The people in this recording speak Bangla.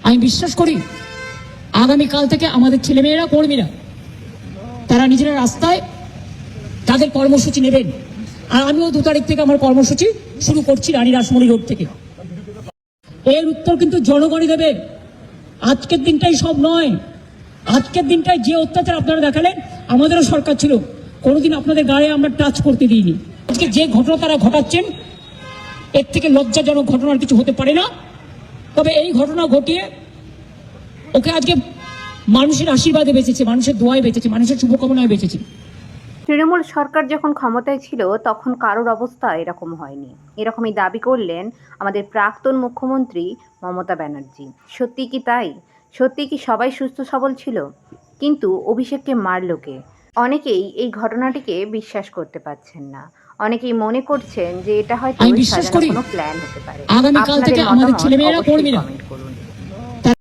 আমি বিশ্বাস করি আগামীকাল থেকে আমাদের ছেলেমেয়েরা কর্মীরা তারা নিজেরা রাস্তায় তাদের কর্মসূচি নেবেন। আর আমিও 2 তারিখ থেকে আমার কর্মসূচি শুরু করছি রানী রাসমণি রোড থেকে। এর উত্তর কিন্তু জনগণই দেবে। আজকের দিনটাই সব নয়। আজকের দিনটাই যে অত্যাচার আপনারা দেখালেন, আমাদেরও সরকার ছিল, কোনোদিন আপনাদের গায়ে আমরা টাচ করতে দিইনি। আজকে যে ঘটনা তারা ঘটাচ্ছেন, এর থেকে লজ্জাজনক ঘটনার কিছু হতে পারে না। তবে এই ঘটনা ঘটিয়ে ওকে আজকে মানুষের আশীর্বাদে বেঁচেছে, মানুষের দোয়ায় বেঁচেছে, মানুষের শুভকামনায় বেঁচেছে। তৃণমূল সরকার যখন ক্ষমতায় ছিল তখন কারোর অবস্থা এরকম হয়নি, এরকমই দাবি করলেন আমাদের প্রাক্তন মুখ্যমন্ত্রী মমতা ব্যানার্জি। সত্যি কি তাই? সত্যি কি সবাই সুস্থ সবল ছিল? কিন্তু অভিষেককে মারল কে? অনেকেই এই ঘটনাটিকে বিশ্বাস করতে পারছেন না। অনেকেই মনে করছেন যে এটা হয়তো আমি বিশ্বাস সাজানো করি কোনো প্ল্যান হতে পারে। আগামীকাল থেকে আপনাদের আমাদের মতামত ছেলেমেয়েরা অবশ্যই কর্মীরা কমেন্ট করুন।